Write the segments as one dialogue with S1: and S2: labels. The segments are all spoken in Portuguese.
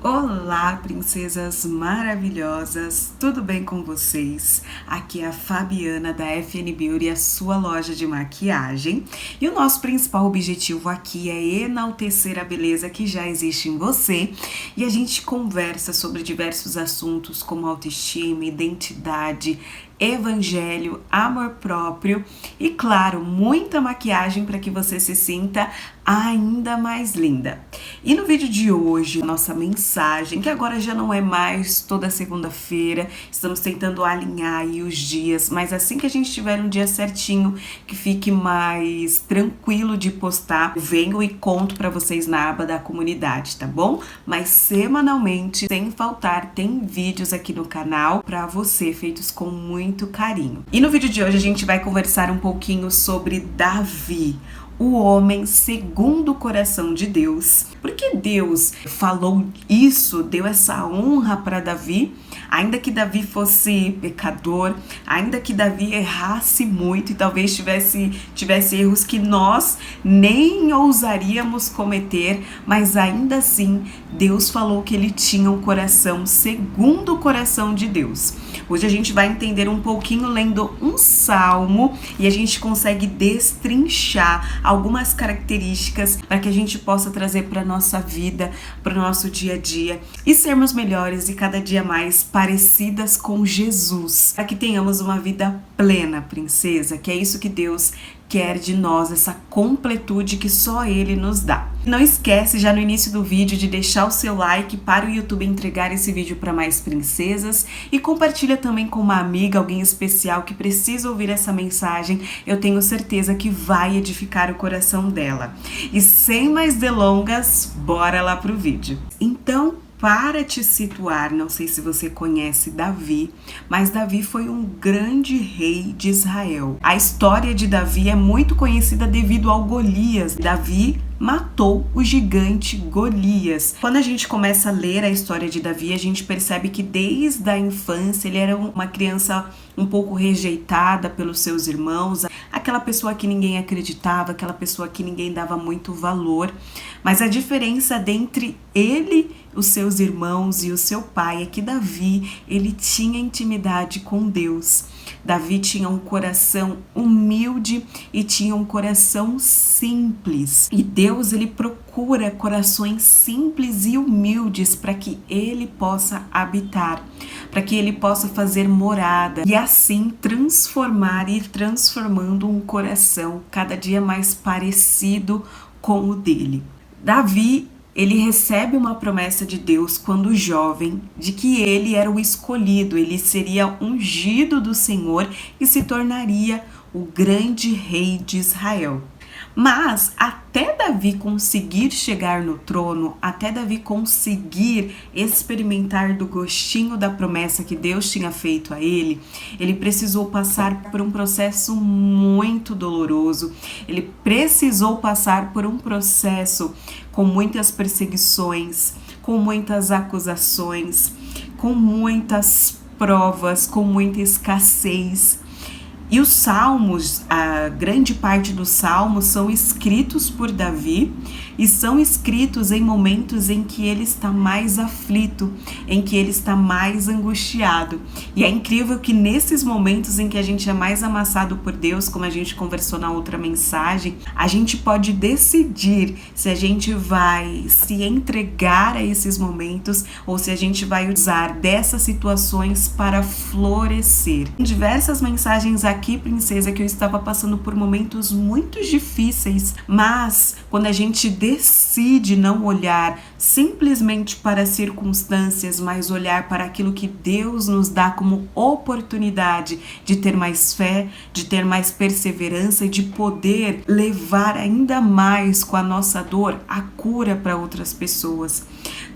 S1: Olá, princesas maravilhosas, tudo bem com vocês? Aqui é a Fabiana da FN Beauty, a sua loja de maquiagem. E o nosso principal objetivo aqui é enaltecer a beleza que já existe em você. E a gente conversa sobre diversos assuntos como autoestima, identidade, evangelho, amor próprio e, claro, muita maquiagem para que você se sinta ainda mais linda. E no vídeo de hoje, nossa mensagem, que agora já não é mais toda segunda-feira, estamos tentando alinhar aí os dias, mas assim que a gente tiver um dia certinho, que fique mais tranquilo de postar, eu venho e conto para vocês na aba da comunidade, tá bom? Mas semanalmente, sem faltar, tem vídeos aqui no canal para você, feitos com muito carinho. E no vídeo de hoje a gente vai conversar um pouquinho sobre Davi, o homem segundo o coração de Deus. Porque Deus falou isso, deu essa honra para Davi, ainda que Davi fosse pecador, ainda que Davi errasse muito e talvez tivesse erros que nós nem ousaríamos cometer, mas ainda assim Deus falou que ele tinha um coração segundo o coração de Deus. Hoje a gente vai entender um pouquinho lendo um salmo e a gente consegue destrinchar algumas características para que a gente possa trazer para nossa vida, para o nosso dia a dia e sermos melhores e cada dia mais parecidas com Jesus, para que tenhamos uma vida plena, princesa, que é isso que Deus quer de nós, essa completude que só Ele nos dá. Não esquece já no início do vídeo de deixar o seu like para o YouTube entregar esse vídeo para mais princesas e compartilha também com uma amiga, alguém especial que precisa ouvir essa mensagem. Eu tenho certeza que vai edificar o coração dela. E sem mais delongas, bora lá pro vídeo. Então, para te situar, não sei se você conhece Davi, mas Davi foi um grande rei de Israel. A história de Davi é muito conhecida devido ao Golias. Davi matou o gigante Golias. Quando a gente começa a ler a história de Davi, a gente percebe que desde a infância ele era uma criança um pouco rejeitada pelos seus irmãos, aquela pessoa que ninguém acreditava, aquela pessoa que ninguém dava muito valor. Mas a diferença dentre ele, os seus irmãos e o seu pai é que Davi, ele tinha intimidade com Deus. Davi tinha um coração humilde e tinha um coração simples. E Deus, ele procura corações simples e humildes para que ele possa habitar, para que ele possa fazer morada e assim ir transformando um coração cada dia mais parecido com o dele. Davi, ele recebe uma promessa de Deus quando jovem, de que ele era o escolhido, ele seria ungido do Senhor e se tornaria o grande rei de Israel. Mas até Davi conseguir chegar no trono, até Davi conseguir experimentar do gostinho da promessa que Deus tinha feito a ele, ele precisou passar por um processo muito doloroso, ele precisou passar por um processo com muitas perseguições, com muitas acusações, com muitas provas, com muita escassez. E os salmos, a grande parte dos salmos são escritos por Davi e são escritos em momentos em que ele está mais aflito, em que ele está mais angustiado. E é incrível que nesses momentos em que a gente é mais amassado por Deus, como a gente conversou na outra mensagem, a gente pode decidir se a gente vai se entregar a esses momentos ou se a gente vai usar dessas situações para florescer. Em diversas mensagens aqui, princesa, que eu estava passando por momentos muito difíceis, mas quando a gente decide não olhar simplesmente para as circunstâncias, mas olhar para aquilo que Deus nos dá como oportunidade de ter mais fé, de ter mais perseverança e de poder levar ainda mais com a nossa dor a cura para outras pessoas.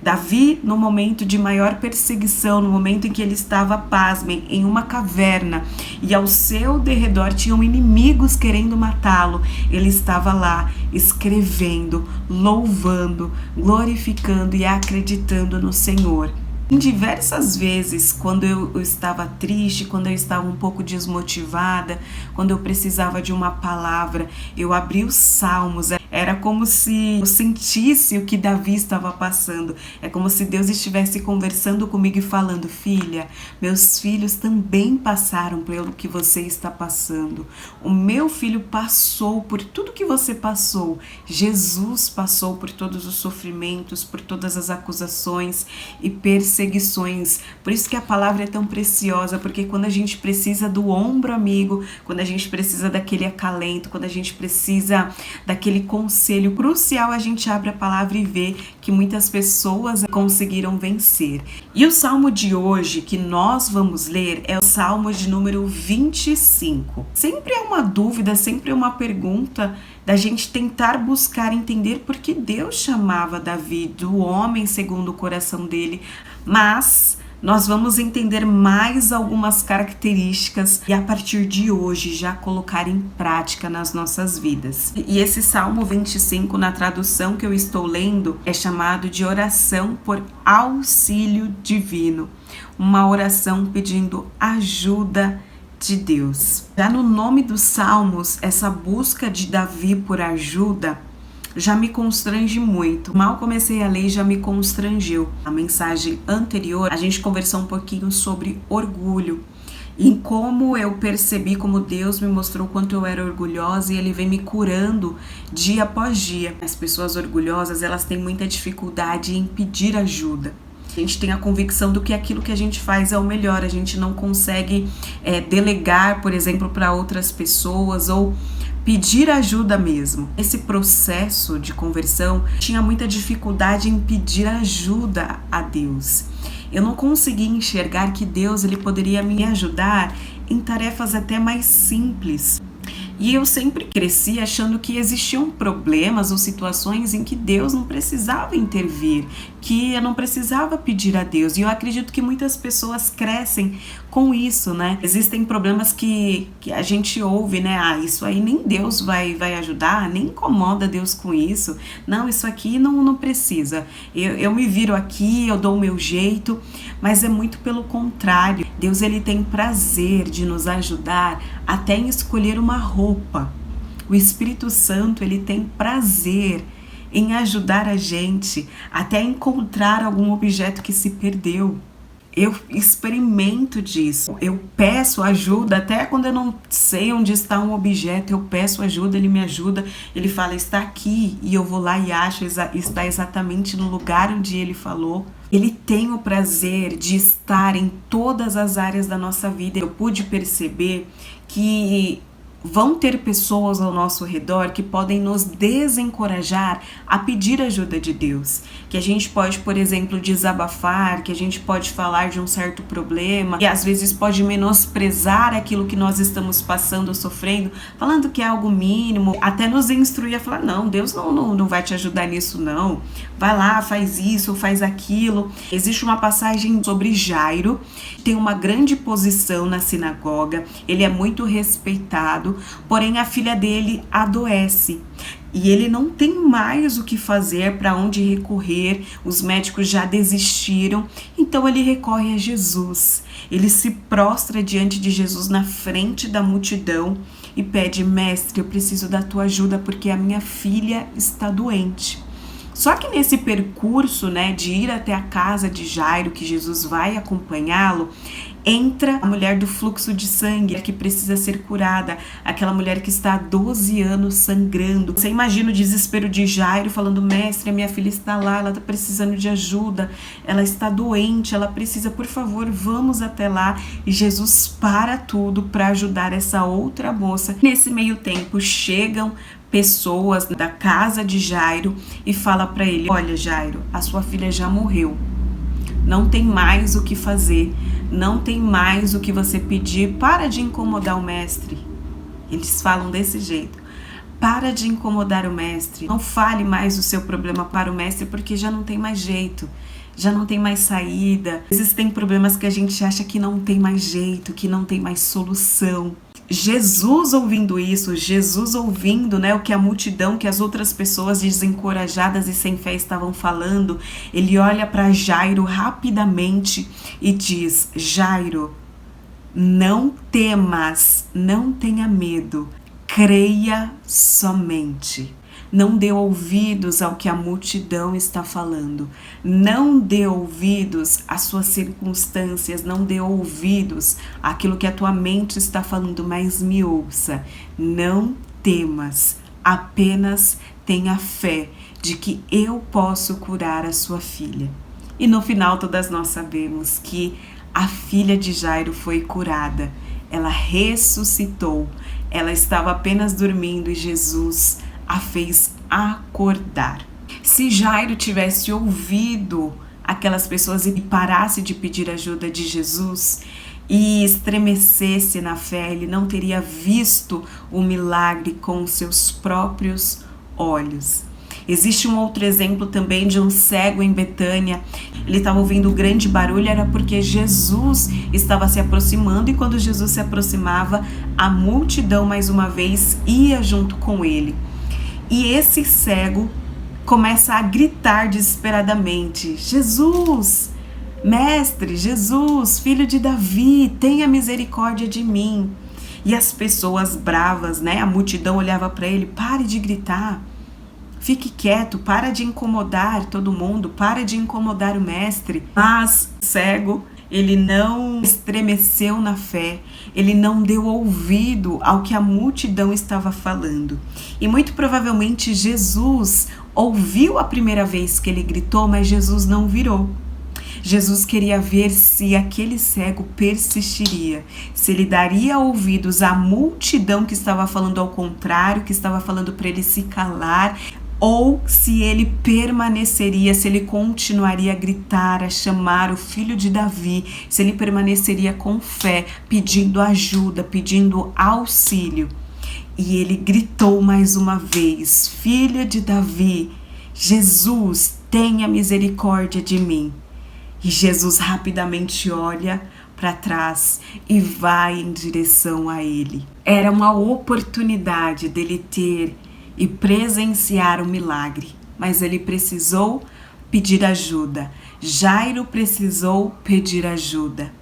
S1: Davi, no momento de maior perseguição, no momento em que ele estava, pasmem, em uma caverna e ao seu derredor tinham inimigos querendo matá-lo, ele estava lá escrevendo, louvando, glorificando e acreditando no Senhor. Em diversas vezes, quando eu estava triste, quando eu estava um pouco desmotivada, quando eu precisava de uma palavra, eu abri os salmos. Era como se eu sentisse o que Davi estava passando. É como se Deus estivesse conversando comigo e falando: filha, meus filhos também passaram pelo que você está passando. O meu filho passou por tudo que você passou. Jesus passou por todos os sofrimentos, por todas as acusações e perseguições. Por isso que a palavra é tão preciosa, porque quando a gente precisa do ombro amigo, quando a gente precisa daquele acalento, quando a gente precisa daquele conselho crucial, a gente abre a palavra e vê que muitas pessoas conseguiram vencer. E o salmo de hoje que nós vamos ler é o salmo de número 25. Sempre é uma dúvida, sempre é uma pergunta da gente tentar buscar entender por que Deus chamava Davi do homem segundo o coração dele, mas nós vamos entender mais algumas características e a partir de hoje já colocar em prática nas nossas vidas. E esse Salmo 25, na tradução que eu estou lendo, é chamado de oração por auxílio divino. Uma oração pedindo ajuda de Deus. Já no nome dos Salmos, essa busca de Davi por ajuda já me constrange muito. Mal comecei a ler, já me constrangeu. A mensagem anterior, a gente conversou um pouquinho sobre orgulho, em como eu percebi como Deus me mostrou quanto eu era orgulhosa e Ele vem me curando dia após dia. As pessoas orgulhosas, elas têm muita dificuldade em pedir ajuda. A gente tem a convicção do que aquilo que a gente faz é o melhor. A gente não consegue delegar, por exemplo, para outras pessoas ou pedir ajuda mesmo. Esse processo de conversão tinha muita dificuldade em pedir ajuda a Deus. Eu não conseguia enxergar que Deus ele poderia me ajudar em tarefas até mais simples. E eu sempre cresci achando que existiam problemas ou situações em que Deus não precisava intervir, que eu não precisava pedir a Deus. E eu acredito que muitas pessoas crescem com isso, né? Existem problemas que a gente ouve, né? Ah, isso aí nem Deus vai ajudar, nem incomoda Deus com isso. Não, isso aqui não precisa. Eu me viro aqui, eu dou o meu jeito, mas é muito pelo contrário. Deus ele tem prazer de nos ajudar até em escolher uma roupa. O Espírito Santo ele tem prazer em ajudar a gente até encontrar algum objeto que se perdeu. Eu experimento disso, eu peço ajuda, até quando eu não sei onde está um objeto, eu peço ajuda, ele me ajuda, ele fala, está aqui, e eu vou lá e acho, está exatamente no lugar onde ele falou. Ele tem o prazer de estar em todas as áreas da nossa vida. Eu pude perceber que vão ter pessoas ao nosso redor que podem nos desencorajar a pedir ajuda de Deus. Que a gente pode, por exemplo, desabafar, que a gente pode falar de um certo problema, e às vezes pode menosprezar aquilo que nós estamos passando ou sofrendo, falando que é algo mínimo, até nos instruir a falar, não, Deus não vai te ajudar nisso não, vai lá, faz isso, faz aquilo. Existe uma passagem sobre Jairo, tem uma grande posição na sinagoga, ele é muito respeitado, porém a filha dele adoece e ele não tem mais o que fazer, para onde recorrer, os médicos já desistiram, então ele recorre a Jesus. Ele se prostra diante de Jesus na frente da multidão e pede, mestre, eu preciso da tua ajuda porque a minha filha está doente. Só que nesse percurso, né, de ir até a casa de Jairo, que Jesus vai acompanhá-lo, entra a mulher do fluxo de sangue, que precisa ser curada, aquela mulher que está há 12 anos sangrando. Você imagina o desespero de Jairo falando, mestre, a minha filha está lá, ela está precisando de ajuda, ela está doente, ela precisa, por favor, vamos até lá. E Jesus para tudo para ajudar essa outra moça. Nesse meio tempo, chegam pessoas da casa de Jairo e fala para ele, olha Jairo, a sua filha já morreu, não tem mais o que fazer, não tem mais o que você pedir, para de incomodar o mestre. Eles falam desse jeito, para de incomodar o mestre, não fale mais o seu problema para o mestre, porque já não tem mais jeito, já não tem mais saída. Existem problemas que a gente acha que não tem mais jeito, que não tem mais solução. Jesus ouvindo isso, Jesus ouvindo, né, o que a multidão, que as outras pessoas desencorajadas e sem fé estavam falando, ele olha para Jairo rapidamente e diz, Jairo, não temas, não tenha medo, creia somente. Não dê ouvidos ao que a multidão está falando. Não dê ouvidos às suas circunstâncias. Não dê ouvidos àquilo que a tua mente está falando, mas me ouça. Não temas. Apenas tenha fé de que eu posso curar a sua filha. E no final todas nós sabemos que a filha de Jairo foi curada. Ela ressuscitou. Ela estava apenas dormindo e Jesus a fez acordar. Se Jairo tivesse ouvido aquelas pessoas e parasse de pedir ajuda de Jesus e estremecesse na fé, ele não teria visto o milagre com os seus próprios olhos. Existe um outro exemplo também de um cego em Betânia. Ele estava ouvindo um grande barulho, era porque Jesus estava se aproximando, e quando Jesus se aproximava, a multidão mais uma vez ia junto com ele. E esse cego começa a gritar desesperadamente: Jesus, mestre, Jesus, filho de Davi, tenha misericórdia de mim. E as pessoas bravas, a multidão olhava para ele: pare de gritar. Fique quieto, para de incomodar todo mundo, para de incomodar o mestre. Mas o cego, ele não estremeceu na fé, ele não deu ouvido ao que a multidão estava falando. E muito provavelmente Jesus ouviu a primeira vez que ele gritou, mas Jesus não virou. Jesus queria ver se aquele cego persistiria, se ele daria ouvidos à multidão que estava falando ao contrário, que estava falando para ele se calar, ou se ele permaneceria, se ele continuaria a gritar, a chamar o filho de Davi, se ele permaneceria com fé, pedindo ajuda, pedindo auxílio. E ele gritou mais uma vez: filha de Davi, Jesus, tenha misericórdia de mim. E Jesus rapidamente olha para trás e vai em direção a ele. Era uma oportunidade dele ter e presenciar o milagre, mas ele precisou pedir ajuda. Jairo precisou pedir ajuda.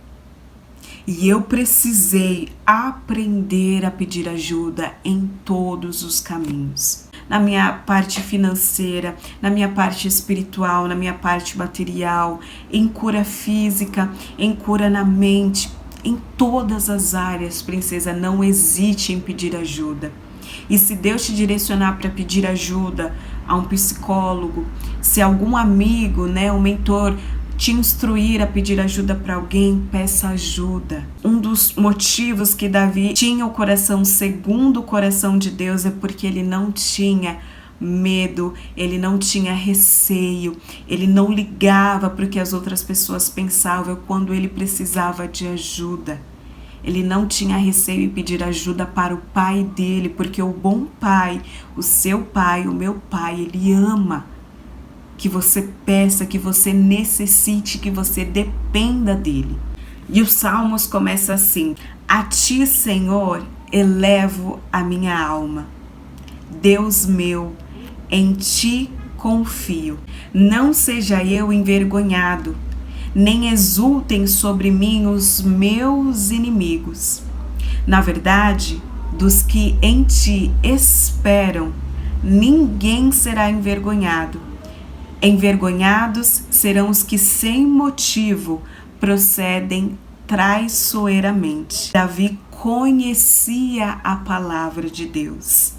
S1: E eu precisei aprender a pedir ajuda em todos os caminhos. Na minha parte financeira, na minha parte espiritual, na minha parte material, em cura física, em cura na mente, em todas as áreas, princesa, não hesite em pedir ajuda. E se Deus te direcionar para pedir ajuda a um psicólogo, se algum amigo, um mentor, te instruir a pedir ajuda para alguém, peça ajuda. Um dos motivos que Davi tinha o coração segundo o coração de Deus é porque ele não tinha medo, ele não tinha receio, ele não ligava para o que as outras pessoas pensavam quando ele precisava de ajuda. Ele não tinha receio em pedir ajuda para o pai dele, porque o bom pai, o seu pai, o meu pai, ele ama que você peça, que você necessite, que você dependa dele. E os Salmos começam assim: a ti, Senhor, elevo a minha alma. Deus meu, em ti confio. Não seja eu envergonhado, nem exultem sobre mim os meus inimigos. Na verdade, dos que em ti esperam, ninguém será envergonhado. Envergonhados serão os que sem motivo procedem traiçoeiramente. Davi conhecia a palavra de Deus,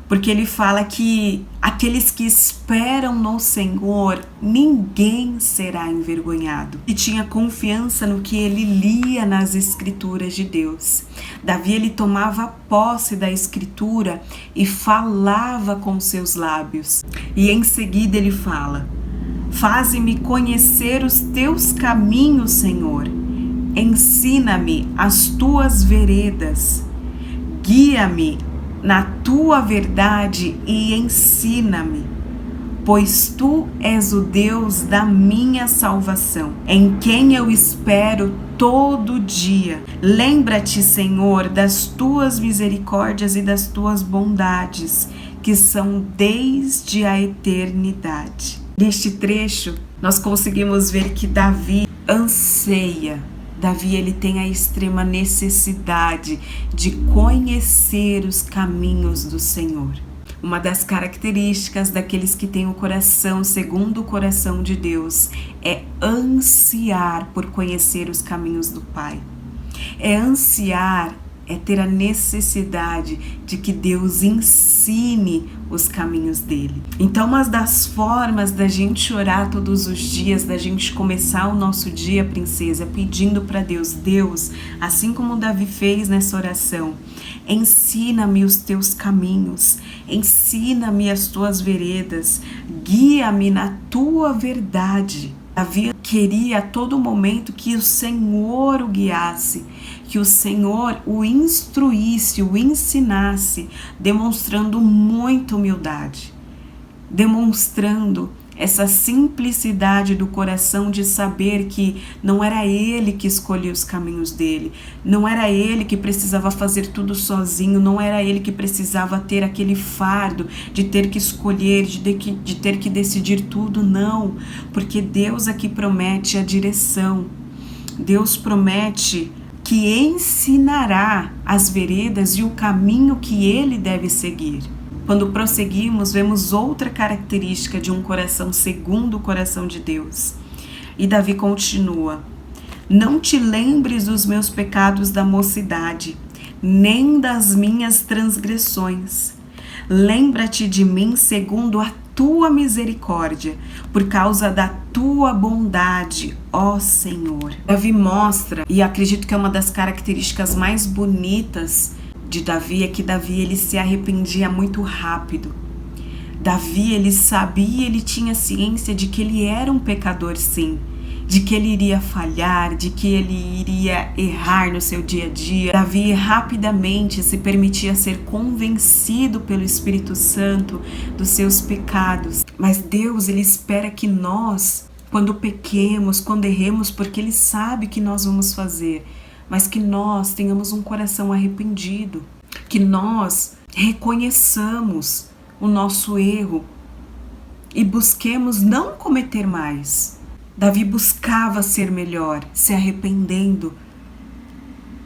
S1: porque ele fala que aqueles que esperam no Senhor, ninguém será envergonhado. E tinha confiança no que ele lia nas escrituras de Deus. Davi, ele tomava posse da escritura e falava com seus lábios. E em seguida ele fala: faze-me conhecer os teus caminhos, Senhor. Ensina-me as tuas veredas. Guia-me na tua verdade e ensina-me, pois tu és o Deus da minha salvação, em quem eu espero todo dia. Lembra-te, Senhor, das tuas misericórdias e das tuas bondades, que são desde a eternidade. Neste trecho, nós conseguimos ver que Davi anseia. Davi, ele tem a extrema necessidade de conhecer os caminhos do Senhor. Uma das características daqueles que têm o coração segundo o coração de Deus é ansiar por conhecer os caminhos do Pai. É ansiar, é ter a necessidade de que Deus ensine os caminhos dele. Então, uma das formas da gente orar todos os dias, da gente começar o nosso dia, princesa, pedindo para Deus, Deus, assim como Davi fez nessa oração, ensina-me os teus caminhos, ensina-me as tuas veredas, guia-me na tua verdade. Davi queria a todo momento que o Senhor o guiasse, que o Senhor o instruísse, o ensinasse, demonstrando muita humildade, demonstrando essa simplicidade do coração de saber que não era ele que escolhia os caminhos dele, não era ele que precisava fazer tudo sozinho, não era ele que precisava ter aquele fardo de ter que escolher, de ter que decidir tudo, não, porque Deus aqui promete a direção, Deus promete que ensinará as veredas e o caminho que ele deve seguir. Quando prosseguimos, vemos outra característica de um coração segundo o coração de Deus. E Davi continua: não te lembres dos meus pecados da mocidade, nem das minhas transgressões. Lembra-te de mim segundo a tua misericórdia, por causa da tua bondade, ó Senhor. Davi mostra, e acredito que é uma das características mais bonitas de Davi, é que Davi ele se arrependia muito rápido. Davi ele sabia, ele tinha ciência de que ele era um pecador, sim, de que ele iria falhar, de que ele iria errar no seu dia a dia. Davi rapidamente se permitia ser convencido pelo Espírito Santo dos seus pecados. Mas Deus, ele espera que nós, quando pequemos, quando erremos, porque ele sabe que nós vamos fazer, mas que nós tenhamos um coração arrependido, que nós reconheçamos o nosso erro e busquemos não cometer mais. Davi buscava ser melhor, se arrependendo,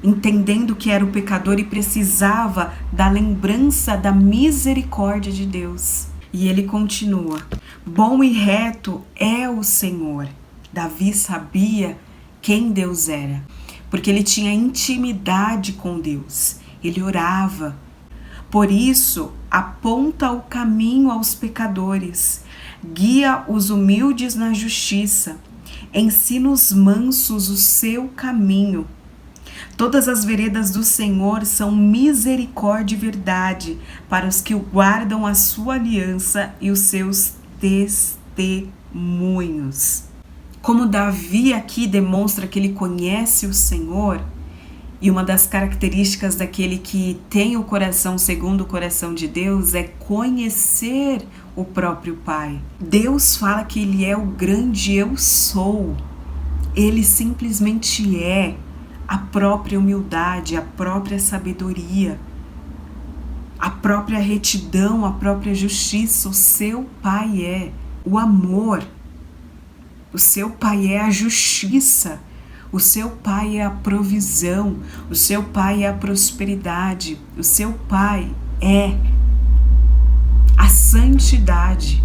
S1: entendendo que era o pecador e precisava da lembrança da misericórdia de Deus. E ele continua: bom e reto é o Senhor. Davi sabia quem Deus era, porque ele tinha intimidade com Deus, ele orava. Por isso, aponta o caminho aos pecadores, guia os humildes na justiça, ensina os mansos o seu caminho. Todas as veredas do Senhor são misericórdia e verdade para os que guardam a sua aliança e os seus testemunhos. Como Davi aqui demonstra que ele conhece o Senhor, e uma das características daquele que tem o coração segundo o coração de Deus é conhecer o próprio Pai. Deus fala que ele é o grande eu sou. Ele simplesmente é a própria humildade, a própria sabedoria, a própria retidão, a própria justiça. O seu Pai é o amor. O seu Pai é a justiça, o seu Pai é a provisão, o seu Pai é a prosperidade, o seu Pai é a santidade.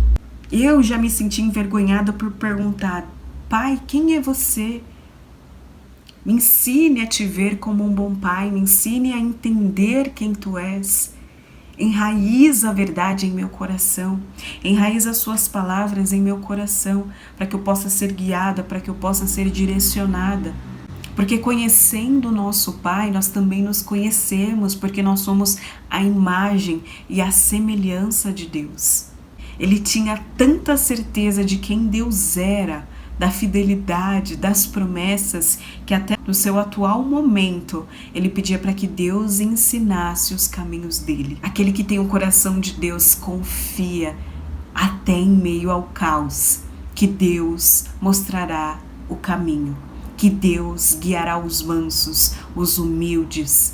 S1: Eu já me senti envergonhada por perguntar: Pai, quem é você? Me ensine a te ver como um bom Pai, me ensine a entender quem tu és. Enraiza a verdade em meu coração, enraiza as suas palavras em meu coração, para que eu possa ser guiada, para que eu possa ser direcionada. Porque conhecendo o nosso Pai, nós também nos conhecemos, porque nós somos a imagem e a semelhança de Deus. Ele tinha tanta certeza de quem Deus era, da fidelidade, das promessas, que até no seu atual momento, ele pedia para que Deus ensinasse os caminhos dele. Aquele que tem o coração de Deus confia até em meio ao caos, que Deus mostrará o caminho, que Deus guiará os mansos, os humildes,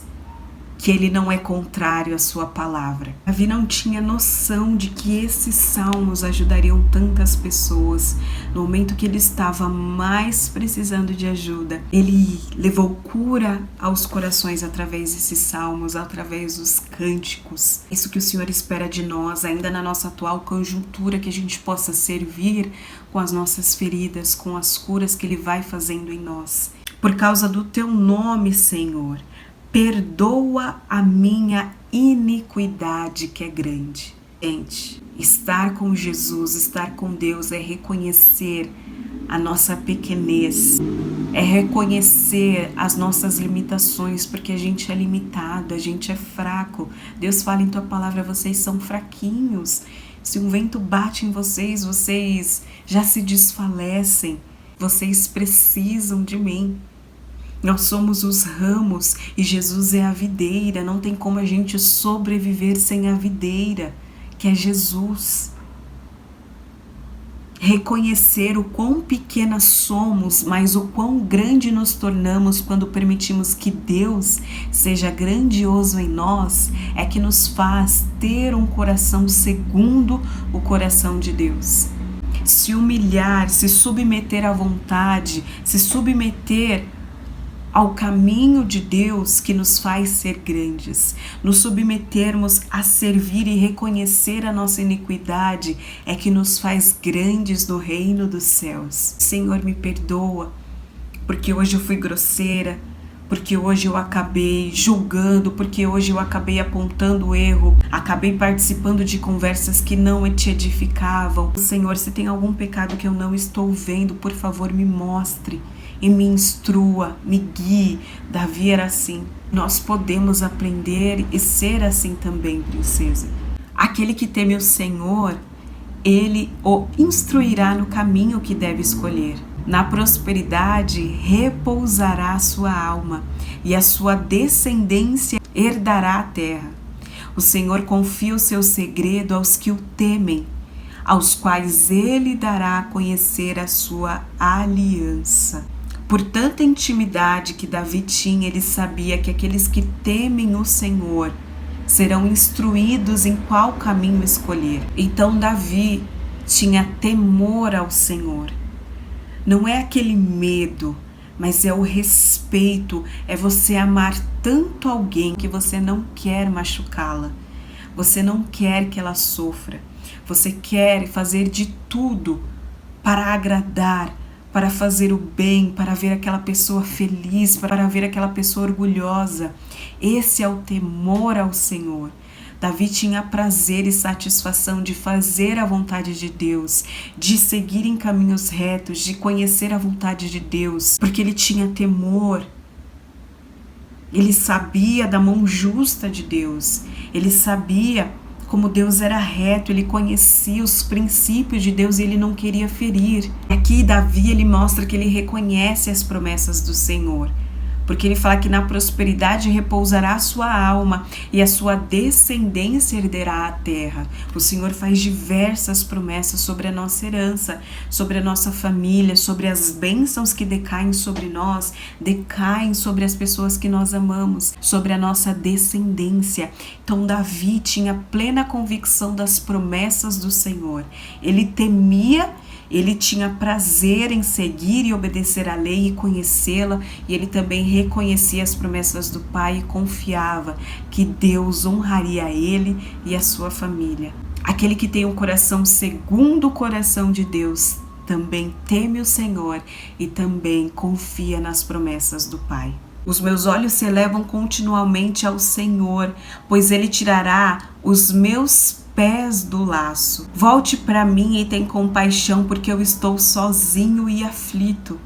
S1: que ele não é contrário à sua palavra. Davi não tinha noção de que esses salmos ajudariam tantas pessoas no momento que ele estava mais precisando de ajuda. Ele levou cura aos corações através desses salmos, através dos cânticos. Isso que o Senhor espera de nós, ainda na nossa atual conjuntura, que a gente possa servir com as nossas feridas, com as curas que Ele vai fazendo em nós. Por causa do Teu nome, Senhor, perdoa a minha iniquidade que é grande. Gente, estar com Jesus, estar com Deus é reconhecer a nossa pequenez, é reconhecer as nossas limitações, porque a gente é limitado, a gente é fraco. Deus fala em Tua palavra, vocês são fraquinhos. Se um vento bate em vocês, vocês já se desfalecem. Vocês precisam de mim. Nós somos os ramos e Jesus é a videira. Não tem como a gente sobreviver sem a videira, que é Jesus. Reconhecer o quão pequenas somos, mas o quão grande nos tornamos quando permitimos que Deus seja grandioso em nós, é que nos faz ter um coração segundo o coração de Deus. Se humilhar, se submeter à vontade, se submeter ao caminho de Deus que nos faz ser grandes, nos submetermos a servir e reconhecer a nossa iniquidade é que nos faz grandes no reino dos céus. Senhor, me perdoa, porque hoje eu fui grosseira, porque hoje eu acabei julgando, porque hoje eu acabei apontando o erro, acabei participando de conversas que não te edificavam. Senhor, se tem algum pecado que eu não estou vendo, por favor, me mostre e me instrua, me guie. Davi era assim. Nós podemos aprender e ser assim também, princesa. Aquele que teme o Senhor, Ele o instruirá no caminho que deve escolher. Na prosperidade repousará a sua alma, e a sua descendência herdará a terra. O Senhor confia o seu segredo aos que o temem, aos quais Ele dará a conhecer a sua aliança. Por tanta intimidade que Davi tinha, ele sabia que aqueles que temem o Senhor serão instruídos em qual caminho escolher. Então Davi tinha temor ao Senhor. Não é aquele medo, mas é o respeito, é você amar tanto alguém que você não quer machucá-la, você não quer que ela sofra, você quer fazer de tudo para agradar, para fazer o bem, para ver aquela pessoa feliz, para ver aquela pessoa orgulhosa. Esse é o temor ao Senhor. Davi tinha prazer e satisfação de fazer a vontade de Deus, de seguir em caminhos retos, de conhecer a vontade de Deus, porque ele tinha temor. Ele sabia da mão justa de Deus, ele sabia como Deus era reto, ele conhecia os princípios de Deus e ele não queria ferir. Aqui Davi, ele mostra que ele reconhece as promessas do Senhor, porque ele fala que na prosperidade repousará a sua alma e a sua descendência herdará a terra. O Senhor faz diversas promessas sobre a nossa herança, sobre a nossa família, sobre as bênçãos que decaem sobre nós, decaem sobre as pessoas que nós amamos, sobre a nossa descendência. Então Davi tinha plena convicção das promessas do Senhor. Ele temia, ele tinha prazer em seguir e obedecer à lei e conhecê-la, e ele também reconhecia as promessas do Pai e confiava que Deus honraria ele e a sua família. Aquele que tem um coração segundo o coração de Deus também teme o Senhor e também confia nas promessas do Pai. Os meus olhos se elevam continuamente ao Senhor, pois Ele tirará os meus pés do laço. Volte para mim e tem compaixão, porque eu estou sozinho e aflito.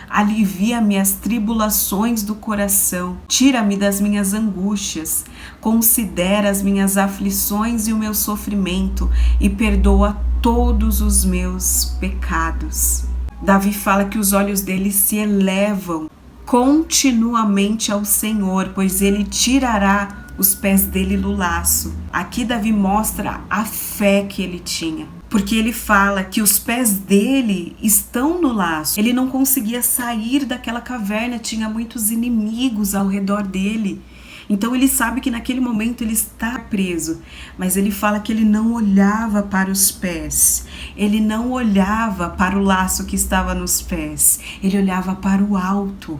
S1: Alivia-me as tribulações do coração, tira-me das minhas angústias, considera as minhas aflições e o meu sofrimento e perdoa todos os meus pecados. Davi fala que os olhos dele se elevam continuamente ao Senhor, pois Ele tirará os pés dele do laço. Aqui Davi mostra a fé que ele tinha, porque ele fala que os pés dele estão no laço. Ele não conseguia sair daquela caverna, tinha muitos inimigos ao redor dele. Então ele sabe que naquele momento ele está preso, mas ele fala que ele não olhava para os pés, ele não olhava para o laço que estava nos pés, ele olhava para o alto.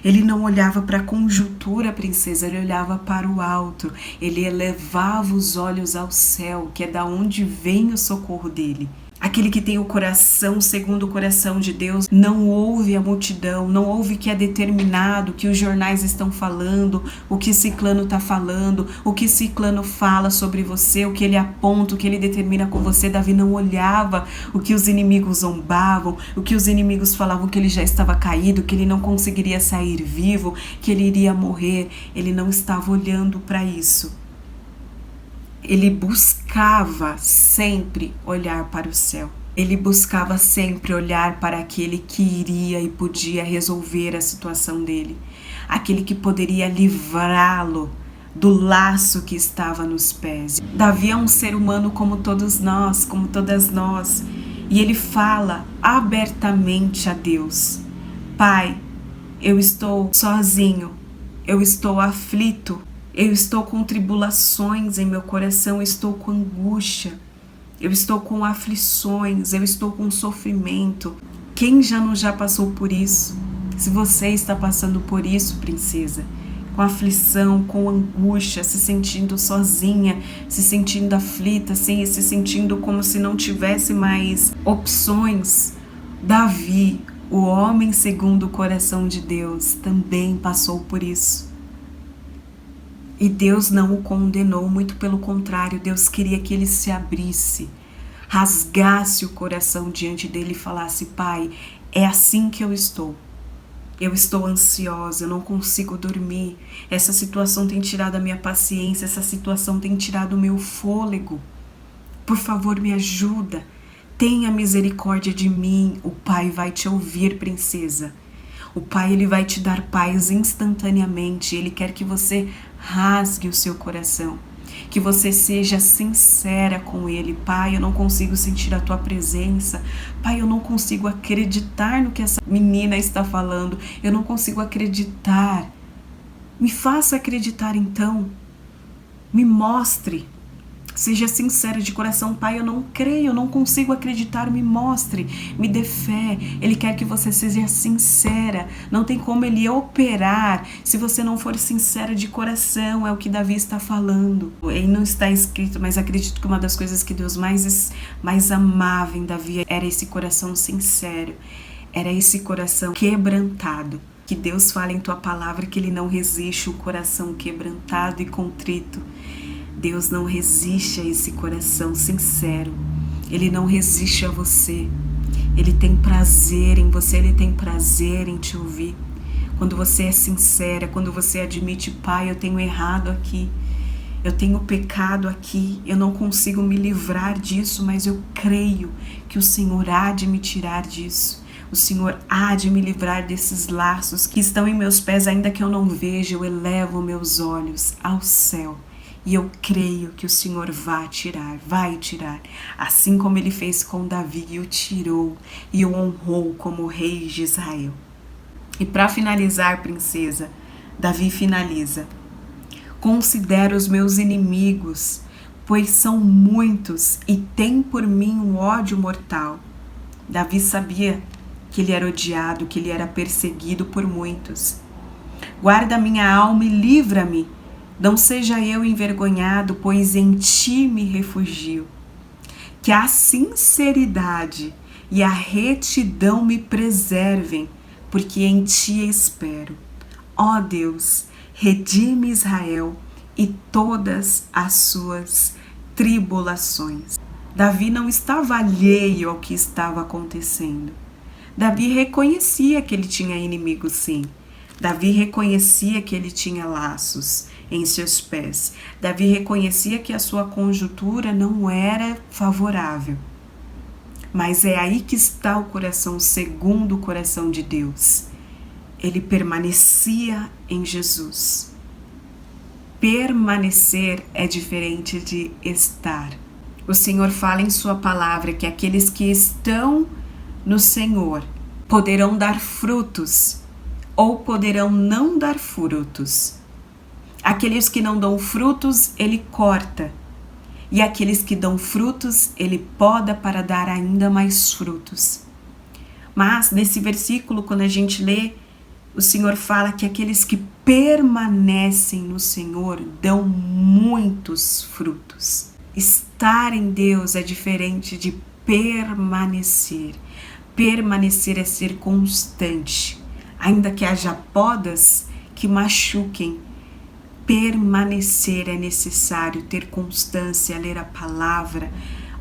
S1: Ele não olhava para a conjuntura, princesa, ele olhava para o alto. Ele elevava os olhos ao céu, que é da onde vem o socorro dele. Aquele que tem o coração segundo o coração de Deus não ouve a multidão, não ouve o que é determinado, o que os jornais estão falando, o que ciclano está falando, o que ciclano fala sobre você, o que ele aponta, o que ele determina com você. Davi não olhava o que os inimigos zombavam, o que os inimigos falavam, que ele já estava caído, que ele não conseguiria sair vivo, que ele iria morrer. Ele não estava olhando para isso. Ele buscava sempre olhar para o céu. Ele buscava sempre olhar para aquele que iria e podia resolver a situação dele. Aquele que poderia livrá-lo do laço que estava nos pés. Davi é um ser humano como todos nós, como todas nós. E ele fala abertamente a Deus: Pai, eu estou sozinho, eu estou aflito. Eu estou com tribulações em meu coração, eu estou com angústia, eu estou com aflições, eu estou com sofrimento. Quem já passou por isso? Se você está passando por isso, princesa, com aflição, com angústia, se sentindo sozinha, se sentindo aflita, se sentindo como se não tivesse mais opções, Davi, o homem segundo o coração de Deus, também passou por isso. E Deus não o condenou, muito pelo contrário, Deus queria que ele se abrisse, rasgasse o coração diante dele e falasse: Pai, é assim que eu estou ansiosa, eu não consigo dormir, essa situação tem tirado a minha paciência, essa situação tem tirado o meu fôlego, por favor me ajuda, tenha misericórdia de mim. O Pai vai te ouvir, princesa. O Pai, ele vai te dar paz instantaneamente. Ele quer que você rasgue o seu coração, que você seja sincera com ele. Pai, eu não consigo sentir a tua presença. Pai, eu não consigo acreditar no que essa menina está falando. Eu não consigo acreditar. Me faça acreditar então. Me mostre. Seja sincera de coração. Pai, eu não creio, eu não consigo acreditar, me mostre, me dê fé. Ele quer que você seja sincera. Não tem como ele operar se você não for sincera de coração, é o que Davi está falando. Ele não está escrito, mas acredito que uma das coisas que Deus mais amava em Davi era esse coração sincero, era esse coração quebrantado. Que Deus fala em tua palavra que ele não resiste o coração quebrantado e contrito. Deus não resiste a esse coração sincero. Ele não resiste a você. Ele tem prazer em você, ele tem prazer em te ouvir. Quando você é sincera, quando você admite: Pai, eu tenho errado aqui, eu tenho pecado aqui, eu não consigo me livrar disso, mas eu creio que o Senhor há de me tirar disso. O Senhor há de me livrar desses laços que estão em meus pés, ainda que eu não veja, eu elevo meus olhos ao céu. E eu creio que o Senhor vai tirar, assim como ele fez com Davi e o tirou e o honrou como rei de Israel. E para finalizar, princesa, Davi finaliza: considero os meus inimigos, pois são muitos e têm por mim um ódio mortal. Davi sabia que ele era odiado, que ele era perseguido por muitos. Guarda minha alma e livra-me. Não seja eu envergonhado, pois em ti me refugio. Que a sinceridade e a retidão me preservem, porque em ti espero. Ó Deus, redime Israel e todas as suas tribulações. Davi não estava alheio ao que estava acontecendo. Davi reconhecia que ele tinha inimigos, sim. Davi reconhecia que ele tinha laços em seus pés. Davi reconhecia que a sua conjuntura não era favorável. Mas é aí que está o coração segundo o coração de Deus. Ele permanecia em Jesus. Permanecer é diferente de estar. O Senhor fala em sua palavra que aqueles que estão no Senhor poderão dar frutos ou poderão não dar frutos. Aqueles que não dão frutos, ele corta. E aqueles que dão frutos, ele poda para dar ainda mais frutos. Mas, nesse versículo, quando a gente lê, o Senhor fala que aqueles que permanecem no Senhor dão muitos frutos. Estar em Deus é diferente de permanecer. Permanecer é ser constante. Ainda que haja podas que machuquem, permanecer é necessário, ter constância, ler a palavra,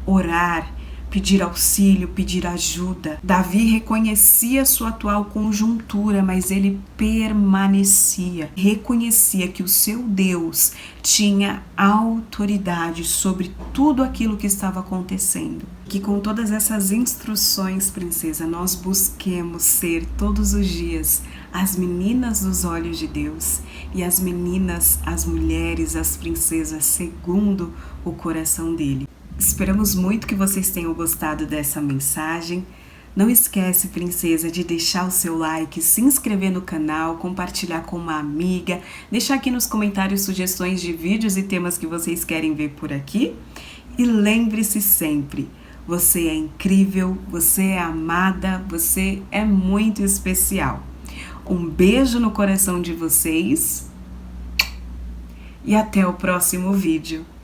S1: orar, pedir auxílio, pedir ajuda. Davi reconhecia sua atual conjuntura, mas ele permanecia, reconhecia que o seu Deus tinha autoridade sobre tudo aquilo que estava acontecendo. Que com todas essas instruções, princesa, nós busquemos ser todos os dias as meninas dos olhos de Deus e as meninas, as mulheres, as princesas segundo o coração dele. Esperamos muito que vocês tenham gostado dessa mensagem. Não esquece, princesa, de deixar o seu like, se inscrever no canal, compartilhar com uma amiga, deixar aqui nos comentários sugestões de vídeos e temas que vocês querem ver por aqui. E lembre-se sempre, você é incrível, você é amada, você é muito especial. Um beijo no coração de vocês e até o próximo vídeo.